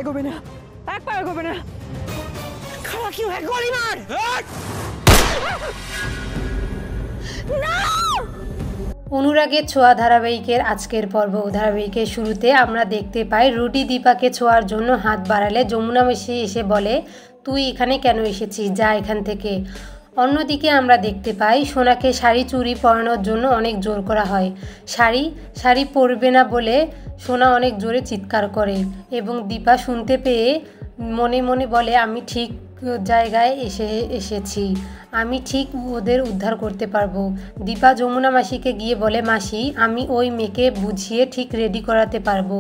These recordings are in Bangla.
এগোবে না, এক পা এগোবে না। খালা কি হয়, গলি মার। অনুরাগের ছোঁয়া ধারাবাহিকের আজকের পর্ব। ধারাবাহিকের শুরুতে আমরা দেখতে পাই রুটি দীপাকে ছোঁয়ার জন্য হাত বাড়ালে যমুনা মাসি এসে বলে, তুই এখানে কেন এসেছিস, যা এখান থেকে। অন্যদিকে আমরা দেখতে পাই সোনাকে শাড়ি চুড়ি পরানোর জন্য অনেক জোর করা হয়। শাড়ি পরবে না বলে সোনা অনেক জোরে চিৎকার করে এবং দীপা শুনতে পেয়ে মনে মনে বলে, আমি ঠিক জায়গায় এসেছি, আমি ঠিক ওদের উদ্ধার করতে পারবো। দীপা যমুনা মাসিকে গিয়ে বলে, মাসি আমি ওই মেয়েকে বুঝিয়ে ঠিক রেডি করাতে পারবো।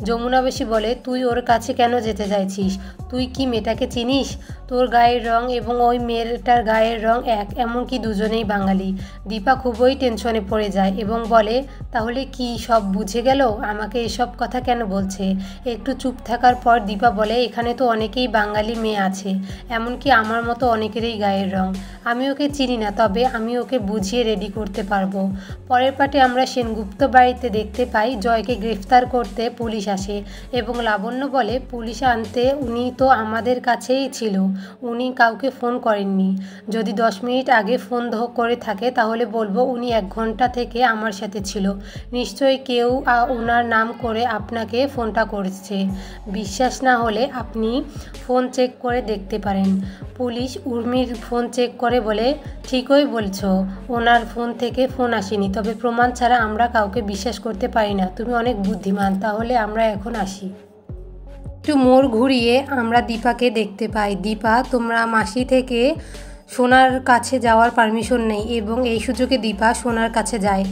যমুনা মাসি বলে, তুই ওর কাছে কেন যেতে চাইছিস, তুই কি মেয়েটাকে চিনিস? তোর গায়ের রং এবং ওই মেয়েটার গায়ের রং এক, এমনকি দুজনেই বাঙালি। দীপা খুবই টেনশনে পড়ে যায় এবং বলে, তাহলে কি সব বুঝে গেল, আমাকে এসব কথা কেন বলছে? একটু চুপ থাকার পর দীপা বলে, এখানে তো অনেকেই বাঙালি মেয়ে আছে, এমনকি আমার মতো অনেকেরই গায়ের রং, আমি ওকে চিনি না, তবে আমি ওকে বুঝিয়ে রেডি করতে পারবো। পরের পাটে আমরা সেনগুপ্ত বাড়িতে দেখতে পাই জয়কে গ্রেফতার করতে পুলিশ আসে এবং লাবণ্য বলে, পুলিশ আনতে উনি তো আমাদের কাছেই ছিল, উনি কাউকে ফোন করেননি। যদি 10 মিনিট আগে ফোন করে থাকে তাহলে বলবো উনি 1 ঘন্টা থেকে আমার সাথে ছিল, নিশ্চয়ই কেউ ওনার নাম করে আপনাকে ফোনটা করেছে। বিশ্বাস না হলে আপনি ফোন চেক করে দেখতে পারেন। পুলিশ উর্মির ফোন চেক করে বলে, ঠিকই বলছো, ওনার ফোন থেকে ফোন আসেনি, তবে প্রমাণ ছাড়া আমরা কাউকে বিশ্বাস করতে পারি না, তুমি অনেক বুদ্ধিমান, তাহলে আমরা এখন আসি। একটু মোড় ঘুরিয়ে আমরা দীপাকে দেখতে পাই। দীপা, তোমরা মাসি থেকে সোনার কাছে যাওয়ার পারমিশন নেই এবং এই সুযোগে দীপা সোনার কাছে যায়।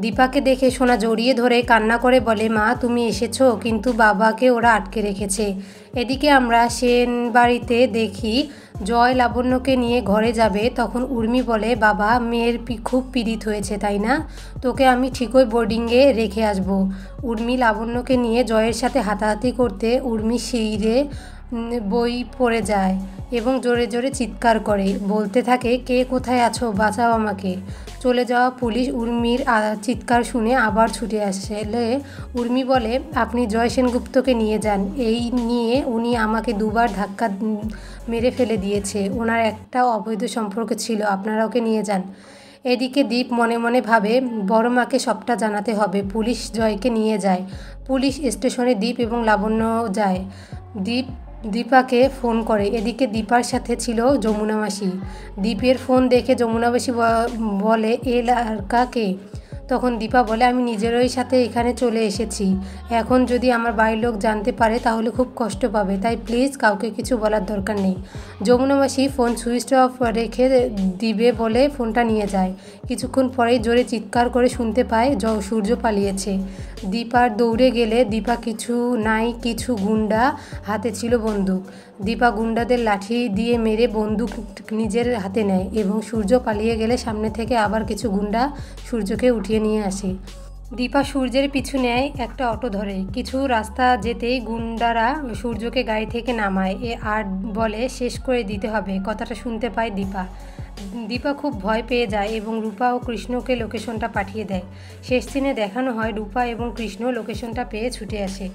দীপাকে দেখে সোনা জড়িয়ে ধরে কান্না করে বলে, মা তুমি এসেছো, কিন্তু বাবাকে ওরা আটকে রেখেছে। এদিকে আমরা সেন বাড়িতে দেখি জয় লাবণ্যকে নিয়ে ঘরে যাবে, তখন উর্মি বলে, বাবা মেয়ের খুব পীড়িত হয়েছে তাই না, তোকে আমি ঠিকই বোর্ডিংয়ে রেখে আসবো। উর্মি লাবণ্যকে নিয়ে জয়ের সাথে হাতাহাতি করতে উর্মি শিরে বই পড়ে যায় এবং জোরে জোরে চিৎকার করে, বলতে থাকে, কে কোথায় আছো, বাঁচাও আমাকে। চলে যাওয়া পুলিশ উর্মির চিৎকার শুনে আবার ছুটে আসলে উর্মি বলে, আপনি জয় সেনগুপ্তকে নিয়ে যান, এই নিয়ে উনি আমাকে 2বার ধাক্কা মেরে ফেলে দিয়েছে, ওনার একটা অবৈধ সম্পর্ক ছিল, আপনারা ওকে নিয়ে যান। এদিকে দীপ মনে মনে ভাবে, বড় মাকে সবটা জানাতে হবে। পুলিশ জয়কে নিয়ে যায়। পুলিশ স্টেশনে দীপ এবং লাবণ্য যায়। দীপাকে ফোন করে। এদিকে দীপার সাথে ছিল যমুনা মাসি। দীপের ফোন দেখে যমুনা মাসি বলে, এ লড়কা কে? তখন দীপা বলে, আমি নিজেরই সাথে এখানে চলে এসেছি, এখন যদি আমার বাড়ির লোক জানতে পারে তাহলে খুব কষ্ট পাবে, তাই প্লিজ কাউকে কিছু বলার দরকার নেই। যমুনা মাসি ফোন সুইচ অফ রেখে দিবে বলে ফোনটা নিয়ে যায়। কিছুক্ষণ পরেই জোরে চিৎকার করে শুনতে পায় সূর্য পালিয়েছে। দীপার দৌড়ে গেলে দীপা কিছু গুন্ডা হাতে ছিল বন্দুক। দীপা গুন্ডাদের লাঠি দিয়ে মেরে বন্দুক নিজের হাতে নেয় এবং সূর্য পালিয়ে গেলে সামনে থেকে আবার কিছু গুন্ডা সূর্যকে উঠিয়ে নিয়ে আসে। দীপা সূর্যের পিছু নেয় একটা অটো ধরে। কিছু রাস্তা যেতেই গুন্ডারা সূর্যকে গাড়ি থেকে নামায় আর বলে, শেষ করে দিতে হবে। কথাটা শুনতে পায় দীপা খুব ভয় পেয়ে যায় এবং রূপা ও কৃষ্ণকে লোকেশনটা পাঠিয়ে দেয়। শেষ সিনে দেখানো হয় রূপা এবং কৃষ্ণ লোকেশনটা পেয়ে ছুটে আসে।